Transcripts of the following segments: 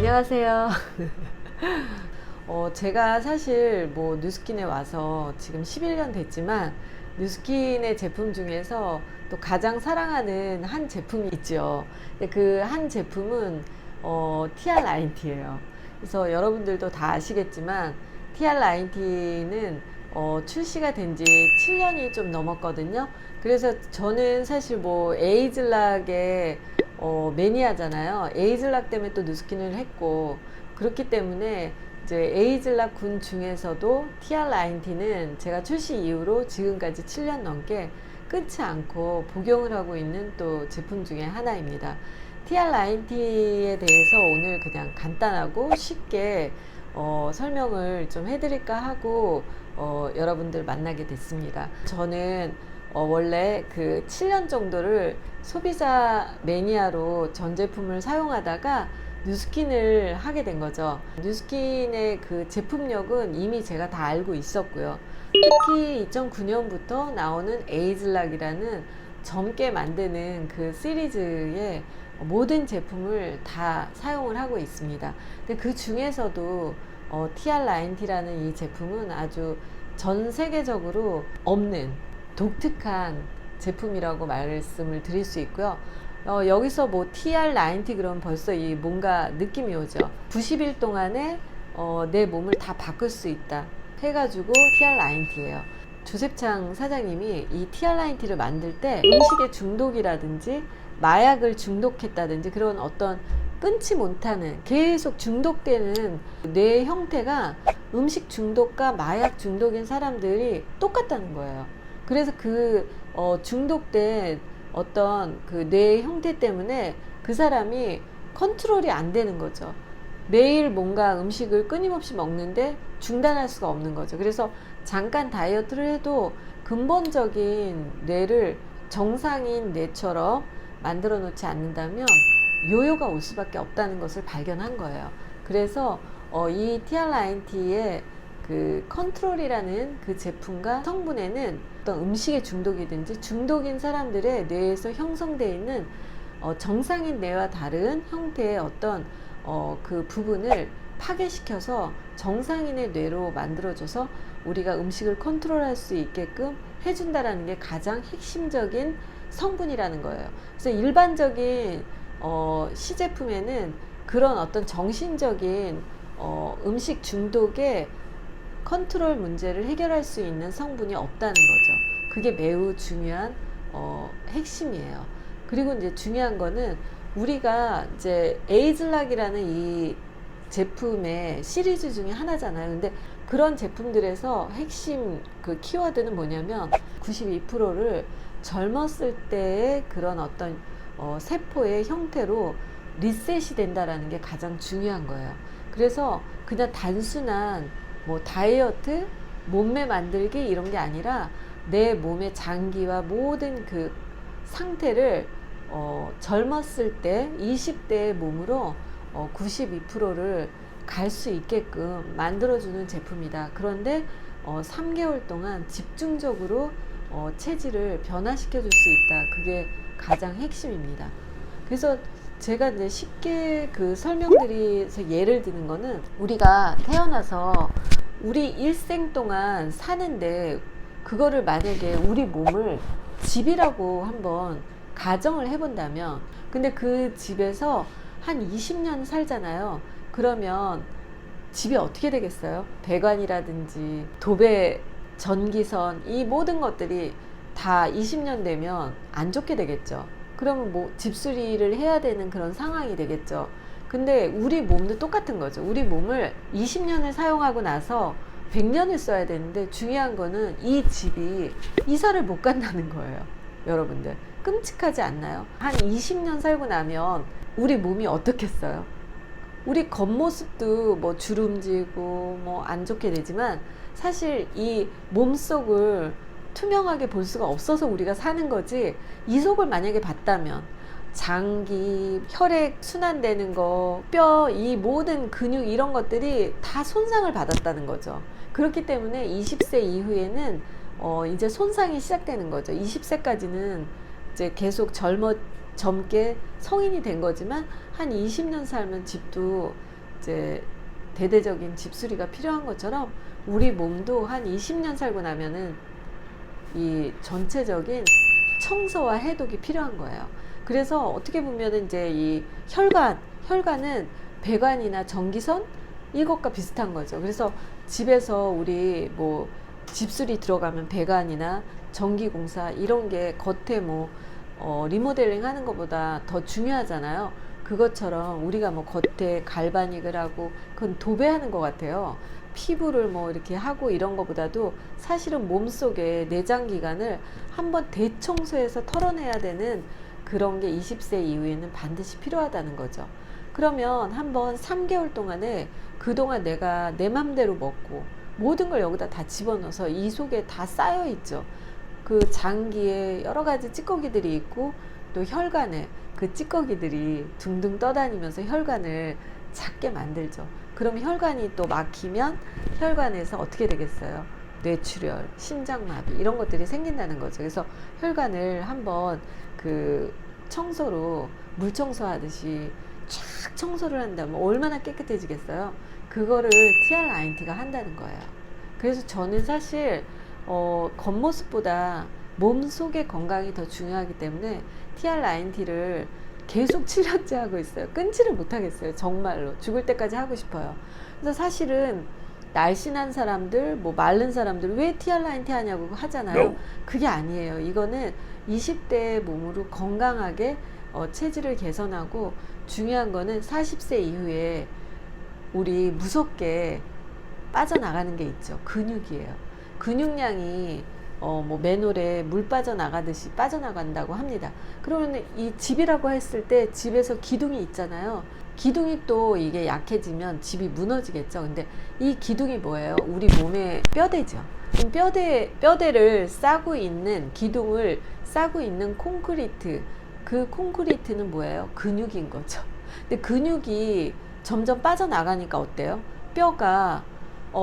안녕하세요. 제가 사실 뭐 뉴스킨에 와서 지금 11년 됐지만 뉴스킨의 제품 중에서 또 가장 사랑하는 한 제품이 있죠. 그 한 제품은 TR9T예요. 그래서 여러분들도 다 아시겠지만 TR9T는 출시가 된 지 7년이 좀 넘었거든요. 그래서 저는 사실 뭐 에이즐락의 매니아잖아요. 에이즐락 때문에 또 뉴스킨을 했고, 그렇기 때문에 이제 에이즐락 군 중에서도 TR9T는 제가 출시 이후로 지금까지 7년 넘게 끊지 않고 복용을 하고 있는 또 제품 중에 하나입니다. TR9T에 대해서 오늘 그냥 간단하고 쉽게 설명을 좀 해드릴까 하고 여러분들 만나게 됐습니다. 저는 원래 그 7년 정도를 소비자 매니아로 전 제품을 사용하다가 뉴스킨을 하게 된 거죠. 뉴스킨의 그 제품력은 이미 제가 다 알고 있었고요. 특히 2009년부터 나오는 에이즐락이라는 젊게 만드는 그 시리즈의 모든 제품을 다 사용을 하고 있습니다. 근데 그 중에서도 TR9T라는 이 제품은 아주 전 세계적으로 없는 독특한 제품이라고 말씀을 드릴 수 있고요. 여기서 뭐 TR9T 그러면 벌써 이 뭔가 느낌이 오죠. 90일 동안에 내 몸을 다 바꿀 수 있다 해가지고 TR9T예요. 조셉창 사장님이 이 TR9T를 만들 때 음식의 중독이라든지 마약을 중독했다든지 그런 어떤 끊지 못하는 계속 중독되는 뇌 형태가 음식 중독과 마약 중독인 사람들이 똑같다는 거예요. 그래서 그 중독된 어떤 그 뇌 형태 때문에 그 사람이 컨트롤이 안 되는 거죠. 매일 뭔가 음식을 끊임없이 먹는데 중단할 수가 없는 거죠. 그래서 잠깐 다이어트를 해도 근본적인 뇌를 정상인 뇌처럼 만들어 놓지 않는다면 요요가 올 수밖에 없다는 것을 발견한 거예요. 그래서 이 TR9T의 그 컨트롤이라는 그 제품과 성분에는 어떤 음식의 중독이든지 중독인 사람들의 뇌에서 형성되어 있는 정상인 뇌와 다른 형태의 어떤 그 부분을 파괴시켜서 정상인의 뇌로 만들어줘서 우리가 음식을 컨트롤할 수 있게끔 해준다라는 게 가장 핵심적인 성분이라는 거예요. 그래서 일반적인 시제품에는 그런 어떤 정신적인 음식 중독의 컨트롤 문제를 해결할 수 있는 성분이 없다는 거죠. 그게 매우 중요한 핵심이에요. 그리고 이제 중요한 거는 우리가 이제 에이즐락이라는 이 제품의 시리즈 중에 하나잖아요. 근데 그런 제품들에서 핵심 그 키워드는 뭐냐면 92%를 젊었을 때의 그런 어떤 세포의 형태로 리셋이 된다라는 게 가장 중요한 거예요. 그래서 그냥 단순한 뭐 다이어트, 몸매 만들기 이런 게 아니라 내 몸의 장기와 모든 그 상태를 젊었을 때 20대의 몸으로 92%를 갈 수 있게끔 만들어주는 제품이다. 그런데 3개월 동안 집중적으로 체질을 변화시켜 줄 수 있다. 그게 가장 핵심입니다. 그래서 제가 이제 쉽게 그 설명드려서 예를 드는 거는 우리가 태어나서 우리 일생 동안 사는데 그거를 만약에 우리 몸을 집이라고 한번 가정을 해본다면 근데 그 집에서 한 20년 살잖아요. 그러면 집이 어떻게 되겠어요? 배관이라든지 도배, 전기선 이 모든 것들이 다 20년 되면 안 좋게 되겠죠. 그러면 뭐 집수리를 해야 되는 그런 상황이 되겠죠. 근데 우리 몸도 똑같은 거죠. 우리 몸을 20년을 사용하고 나서 100년을 써야 되는데 중요한 거는 이 집이 이사를 못 간다는 거예요. 여러분들 끔찍하지 않나요? 한 20년 살고 나면 우리 몸이 어떻겠어요? 우리 겉모습도 뭐 주름지고 뭐 안 좋게 되지만 사실 이 몸속을 투명하게 볼 수가 없어서 우리가 사는 거지 이 속을 만약에 봤다면 장기, 혈액 순환되는 거, 뼈, 이 모든 근육 이런 것들이 다 손상을 받았다는 거죠. 그렇기 때문에 20세 이후에는 이제 손상이 시작되는 거죠. 20세까지는 이제 계속 젊게 성인이 된 거지만 한 20년 살면 집도 이제 대대적인 집수리가 필요한 것처럼 우리 몸도 한 20년 살고 나면은 이 전체적인 청소와 해독이 필요한 거예요. 그래서 어떻게 보면은 이제 이 혈관은 배관이나 전기선 이것과 비슷한 거죠. 그래서 집에서 우리 뭐 집수리 들어가면 배관이나 전기공사 이런 게 겉에 뭐 리모델링 하는 것보다 더 중요하잖아요. 그것처럼 우리가 뭐 겉에 갈바닉을 하고 그건 도배하는 것 같아요. 피부를 뭐 이렇게 하고 이런 것보다도 사실은 몸속에 내장기관을 한번 대청소해서 털어내야 되는 그런 게 20세 이후에는 반드시 필요하다는 거죠. 그러면 한번 3개월 동안에 그동안 내가 내 맘대로 먹고 모든 걸 여기다 다 집어넣어서 이 속에 다 쌓여 있죠. 그 장기에 여러 가지 찌꺼기들이 있고 또 혈관에 그 찌꺼기들이 둥둥 떠다니면서 혈관을 작게 만들죠. 그럼 혈관이 또 막히면 혈관에서 어떻게 되겠어요? 뇌출혈, 심장마비 이런 것들이 생긴다는 거죠. 그래서 혈관을 한번 그 청소로 물 청소하듯이 쫙 청소를 한다면 얼마나 깨끗해지겠어요? 그거를 TRINT가 한다는 거예요. 그래서 저는 사실 겉모습보다 몸속의 건강이 더 중요하기 때문에 TRINT를 계속 7년째 하고 있어요. 끊지를 못하겠어요. 정말로 죽을 때까지 하고 싶어요. 그래서 사실은 날씬한 사람들, 뭐 마른 사람들 왜 TRINT 하냐고 하잖아요. 그게 아니에요. 이거는 20대의 몸으로 건강하게 체질을 개선하고, 중요한 거는 40세 이후에 우리 무섭게 빠져나가는 게 있죠. 근육이에요. 근육량이 뭐 맨홀에 물 빠져나가듯이 빠져나간다고 합니다. 그러면 이 집이라고 했을 때 집에서 기둥이 있잖아요. 기둥이 또 이게 약해지면 집이 무너지겠죠. 근데 이 기둥이 뭐예요? 우리 몸의 뼈대죠. 그럼 뼈대를 싸고 있는, 기둥을 싸고 있는 콘크리트, 그 콘크리트는 뭐예요? 근육인 거죠. 근데 근육이 점점 빠져나가니까 어때요? 뼈가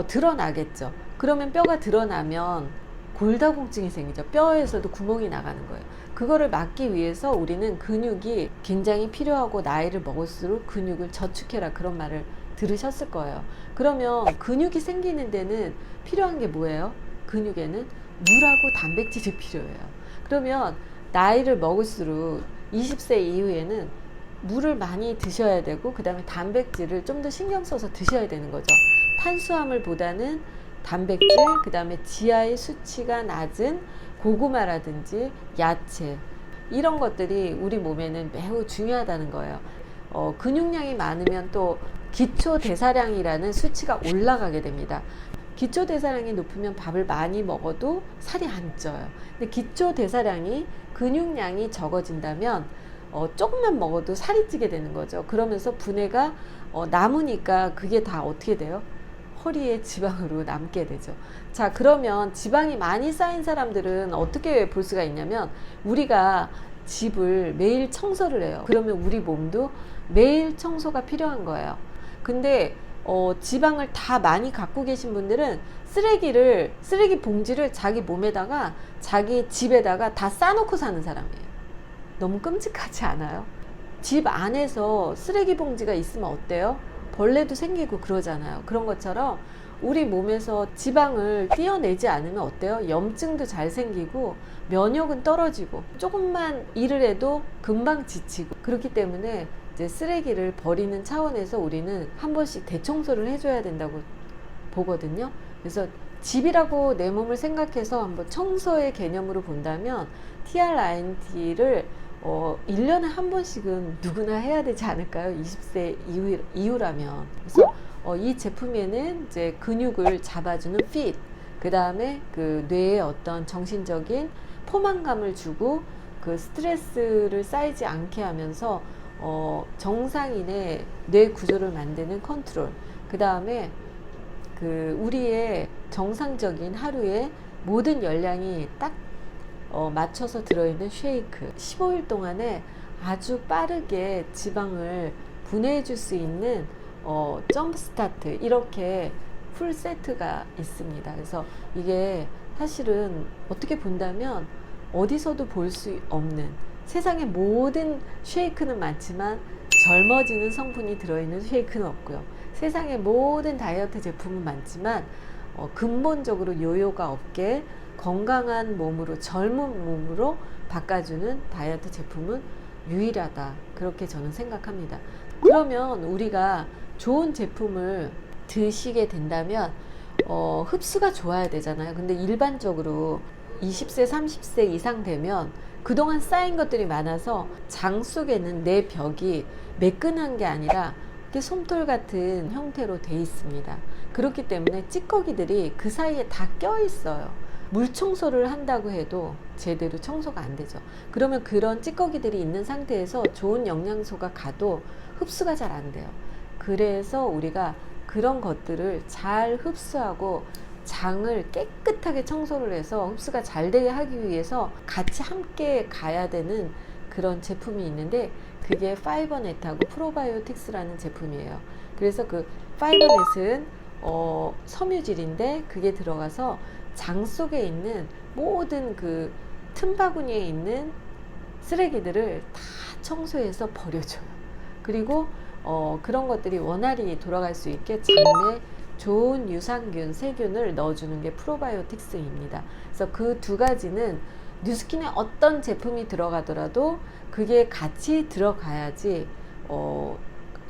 드러나겠죠. 그러면 뼈가 드러나면 골다공증이 생기죠. 뼈에서도 구멍이 나가는 거예요. 그거를 막기 위해서 우리는 근육이 굉장히 필요하고, 나이를 먹을수록 근육을 저축해라, 그런 말을 들으셨을 거예요. 그러면 근육이 생기는 데는 필요한 게 뭐예요? 근육에는 물하고 단백질이 필요해요. 그러면 나이를 먹을수록 20세 이후에는 물을 많이 드셔야 되고, 그 다음에 단백질을 좀 더 신경 써서 드셔야 되는 거죠. 탄수화물보다는 단백질, 그 다음에 지하의 수치가 낮은 고구마라든지 야채, 이런 것들이 우리 몸에는 매우 중요하다는 거예요. 근육량이 많으면 또 기초대사량이라는 수치가 올라가게 됩니다. 기초대사량이 높으면 밥을 많이 먹어도 살이 안 쪄요. 근데 기초대사량이, 근육량이 적어진다면 조금만 먹어도 살이 찌게 되는 거죠. 그러면서 분해가 남으니까 그게 다 어떻게 돼요? 허리에 지방으로 남게 되죠. 자, 그러면 지방이 많이 쌓인 사람들은 어떻게 볼 수가 있냐면, 우리가 집을 매일 청소를 해요. 그러면 우리 몸도 매일 청소가 필요한 거예요. 근데 지방을 다 많이 갖고 계신 분들은 쓰레기 봉지를 자기 몸에다가, 자기 집에다가 다 싸놓고 사는 사람이에요. 너무 끔찍하지 않아요? 집 안에서 쓰레기 봉지가 있으면 어때요? 벌레도 생기고 그러잖아요. 그런 것처럼 우리 몸에서 지방을 떼어내지 않으면 어때요? 염증도 잘 생기고 면역은 떨어지고 조금만 일을 해도 금방 지치고, 그렇기 때문에 이제 쓰레기를 버리는 차원에서 우리는 한 번씩 대청소를 해줘야 된다고 보거든요. 그래서 집이라고 내 몸을 생각해서 한번 청소의 개념으로 본다면 TRINT를 1년에 한 번씩은 누구나 해야 되지 않을까요? 20세 이후라면. 그래서 이 제품에는 이제 근육을 잡아주는 핏, 그 다음에 그 뇌에 어떤 정신적인 포만감을 주고 그 스트레스를 쌓이지 않게 하면서 정상인의 뇌 구조를 만드는 컨트롤, 그 다음에 그 우리의 정상적인 하루에 모든 열량이 딱 맞춰서 들어있는 쉐이크, 15일 동안에 아주 빠르게 지방을 분해해 줄 수 있는 점프 스타트, 이렇게 풀 세트가 있습니다. 그래서 이게 사실은 어떻게 본다면 어디서도 볼 수 없는, 세상의 모든 쉐이크는 많지만 젊어지는 성분이 들어있는 쉐이크는 없고요. 세상의 모든 다이어트 제품은 많지만 근본적으로 요요가 없게 건강한 몸으로, 젊은 몸으로 바꿔주는 다이어트 제품은 유일하다. 그렇게 저는 생각합니다. 그러면 우리가 좋은 제품을 드시게 된다면 흡수가 좋아야 되잖아요. 근데 일반적으로 20세, 30세 이상 되면 그동안 쌓인 것들이 많아서 장 속에는 내 벽이 매끈한 게 아니라 이렇게 솜털 같은 형태로 돼 있습니다. 그렇기 때문에 찌꺼기들이 그 사이에 다 껴 있어요. 물 청소를 한다고 해도 제대로 청소가 안 되죠. 그러면 그런 찌꺼기들이 있는 상태에서 좋은 영양소가 가도 흡수가 잘 안 돼요. 그래서 우리가 그런 것들을 잘 흡수하고 장을 깨끗하게 청소를 해서 흡수가 잘 되게 하기 위해서 같이 함께 가야 되는 그런 제품이 있는데, 그게 파이버넷하고 프로바이오틱스라는 제품이에요. 그래서 그 파이버넷은 섬유질인데 그게 들어가서 장 속에 있는 모든 그 틈바구니에 있는 쓰레기들을 다 청소해서 버려줘요. 그리고 그런 것들이 원활히 돌아갈 수 있게 장내 좋은 유산균, 세균을 넣어주는 게 프로바이오틱스입니다. 그래서 그 두 가지는 뉴스킨에 어떤 제품이 들어가더라도 그게 같이 들어가야지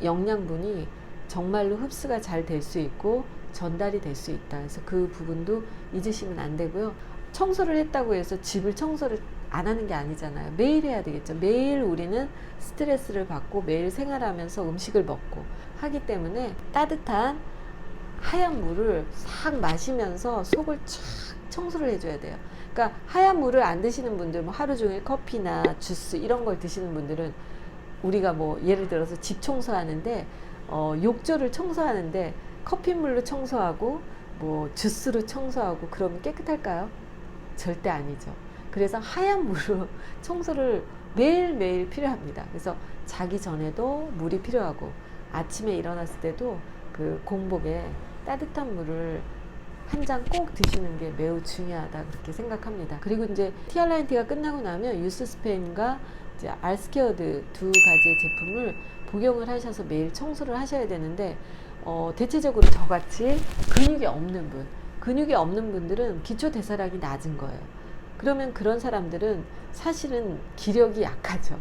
영양분이 정말로 흡수가 잘 될 수 있고 전달이 될 수 있다. 그래서 그 부분도 잊으시면 안 되고요. 청소를 했다고 해서 집을 청소를 안 하는 게 아니잖아요. 매일 해야 되겠죠. 매일 우리는 스트레스를 받고 매일 생활하면서 음식을 먹고 하기 때문에 따뜻한 하얀 물을 싹 마시면서 속을 쫙 청소를 해줘야 돼요. 그러니까 하얀 물을 안 드시는 분들, 뭐 하루 종일 커피나 주스 이런 걸 드시는 분들은, 우리가 뭐 예를 들어서 집 청소하는데 욕조를 청소하는데 커피물로 청소하고 뭐 주스로 청소하고 그러면 깨끗할까요? 절대 아니죠. 그래서 하얀 물로 청소를 매일매일 필요합니다. 그래서 자기 전에도 물이 필요하고 아침에 일어났을 때도 그 공복에 따뜻한 물을 한 잔 꼭 드시는 게 매우 중요하다, 그렇게 생각합니다. 그리고 이제 티알라인티가 끝나고 나면 유스스펜과 이제 알스케어드 두 가지의 제품을 복용을 하셔서 매일 청소를 하셔야 되는데, 대체적으로 저같이 근육이 없는 분들은 기초 대사량이 낮은 거예요. 그러면 그런 사람들은 사실은 기력이 약하죠.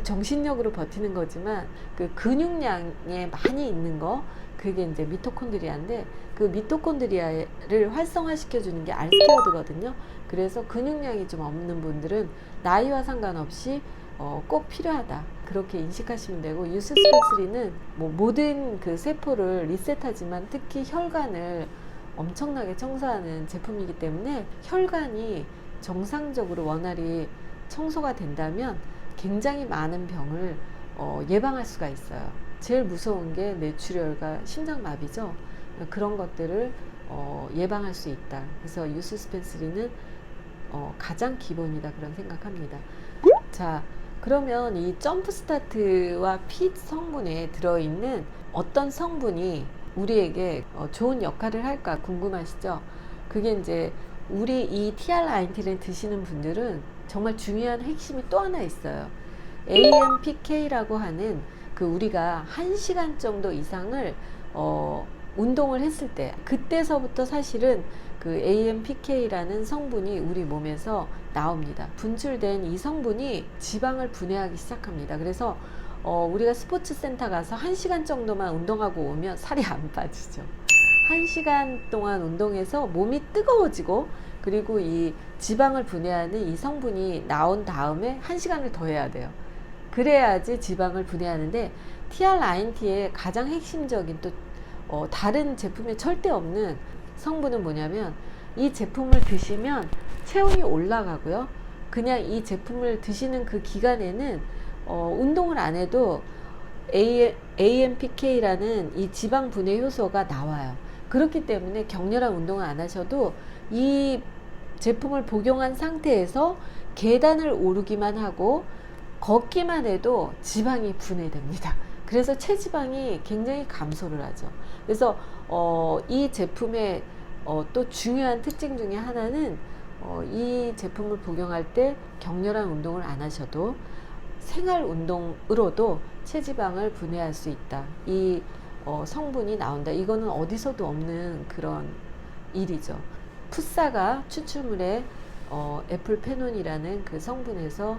정신력으로 버티는 거지만 그 근육량에 많이 있는 거, 그게 이제 미토콘드리아인데, 그 미토콘드리아를 활성화시켜 주는 게 알스케어드거든요. 그래서 근육량이 좀 없는 분들은 나이와 상관없이 꼭 필요하다, 그렇게 인식하시면 되고, 유스스펜스리는 뭐 모든 그 세포를 리셋하지만 특히 혈관을 엄청나게 청소하는 제품이기 때문에 혈관이 정상적으로 원활히 청소가 된다면 굉장히 많은 병을 예방할 수가 있어요. 제일 무서운 게 뇌출혈과 심장마비죠. 그런 것들을 예방할 수 있다. 그래서 유스스펜스리는 가장 기본이다, 그런 생각합니다. 자, 그러면 이 점프스타트와 핏 성분에 들어있는 어떤 성분이 우리에게 좋은 역할을 할까 궁금하시죠? 그게 이제 우리 이 TRINT를 드시는 분들은 정말 중요한 핵심이 또 하나 있어요. AMPK라고 하는, 그 우리가 1시간 정도 이상을 운동을 했을 때, 그때서부터 사실은 그 AMPK라는 성분이 우리 몸에서 나옵니다. 분출된 이 성분이 지방을 분해하기 시작합니다. 그래서 우리가 스포츠 센터 가서 1시간 정도만 운동하고 오면 살이 안 빠지죠. 1시간 동안 운동해서 몸이 뜨거워지고, 그리고 이 지방을 분해하는 이 성분이 나온 다음에 1시간을 더 해야 돼요. 그래야지 지방을 분해하는데, TRINT의 가장 핵심적인 또 다른 제품에 절대 없는 성분은 뭐냐면, 이 제품을 드시면 체온이 올라가고요. 그냥 이 제품을 드시는 그 기간에는 운동을 안 해도 AMPK라는 이 지방 분해 효소가 나와요. 그렇기 때문에 격렬한 운동을 안 하셔도 이 제품을 복용한 상태에서 계단을 오르기만 하고 걷기만 해도 지방이 분해됩니다. 그래서 체지방이 굉장히 감소를 하죠. 그래서 이 제품의 또 중요한 특징 중에 하나는 이 제품을 복용할 때 격렬한 운동을 안 하셔도 생활 운동으로도 체지방을 분해할 수 있다. 이 성분이 나온다. 이거는 어디서도 없는 그런 일이죠. 풋사가 추출물에 애플페논이라는 그 성분에서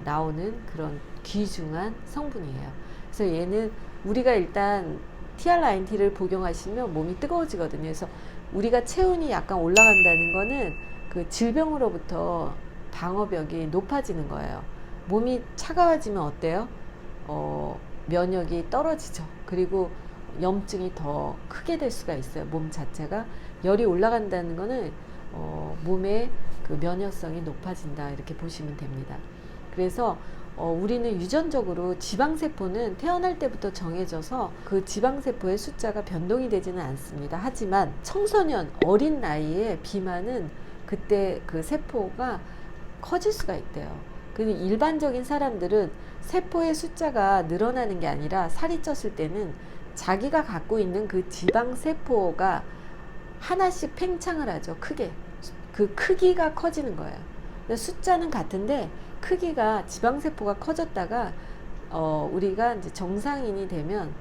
나오는 그런 귀중한 성분이에요. 그래서 얘는 우리가 일단 TR9T를 복용하시면 몸이 뜨거워지거든요. 그래서 우리가 체온이 약간 올라간다는 거는 그 질병으로부터 방어벽이 높아지는 거예요. 몸이 차가워지면 어때요? 면역이 떨어지죠. 그리고 염증이 더 크게 될 수가 있어요. 몸 자체가 열이 올라간다는 거는 몸의 그 면역성이 높아진다 이렇게 보시면 됩니다. 그래서 우리는 유전적으로 지방세포는 태어날 때부터 정해져서 그 지방세포의 숫자가 변동이 되지는 않습니다. 하지만 청소년 어린 나이에 비만은 그때 그 세포가 커질 수가 있대요. 근데 일반적인 사람들은 세포의 숫자가 늘어나는 게 아니라 살이 쪘을 때는 자기가 갖고 있는 그 지방세포가 하나씩 팽창을 하죠. 크게. 그 크기가 커지는 거예요. 숫자는 같은데 크기가 지방세포가 커졌다가 우리가 이제 정상인이 되면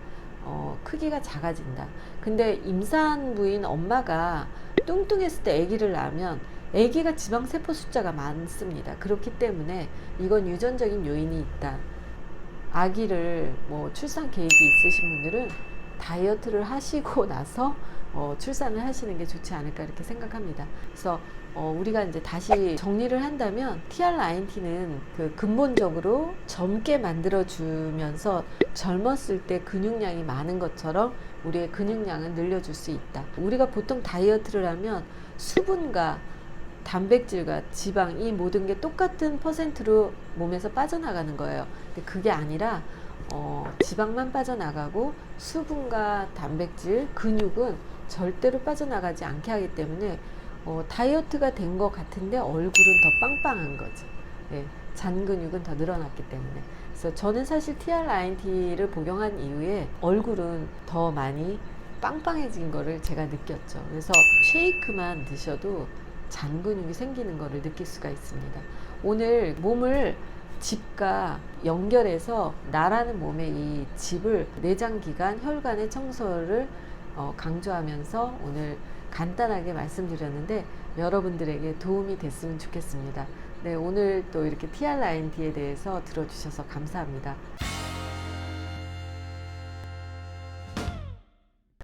크기가 작아진다. 근데 임산부인 엄마가 뚱뚱했을 때 아기를 낳으면 아기가 지방세포 숫자가 많습니다. 그렇기 때문에 이건 유전적인 요인이 있다. 아기를 출산 계획이 있으신 분들은 다이어트를 하시고 나서 출산을 하시는 게 좋지 않을까 이렇게 생각합니다. 그래서 우리가 이제 다시 정리를 한다면 TR9T는 그 근본적으로 젊게 만들어 주면서 젊었을 때 근육량이 많은 것처럼 우리의 근육량을 늘려줄 수 있다. 우리가 보통 다이어트를 하면 수분과 단백질과 지방 이 모든 게 똑같은 퍼센트로 몸에서 빠져나가는 거예요. 근데 그게 아니라 지방만 빠져나가고 수분과 단백질, 근육은 절대로 빠져나가지 않게 하기 때문에 다이어트가 된 것 같은데 얼굴은 더 빵빵한 거죠. 네, 잔 근육은 더 늘어났기 때문에. 그래서 저는 사실 TR9T를 복용한 이후에 얼굴은 더 많이 빵빵해진 거를 제가 느꼈죠. 그래서 쉐이크만 드셔도 잔 근육이 생기는 거를 느낄 수가 있습니다. 오늘 몸을 집과 연결해서 나라는 몸의 이 집을 내장기관, 혈관의 청소를 강조하면서 오늘 간단하게 말씀드렸는데 여러분들에게 도움이 됐으면 좋겠습니다. 네, 오늘 또 이렇게 TR9T에 대해서 들어주셔서 감사합니다.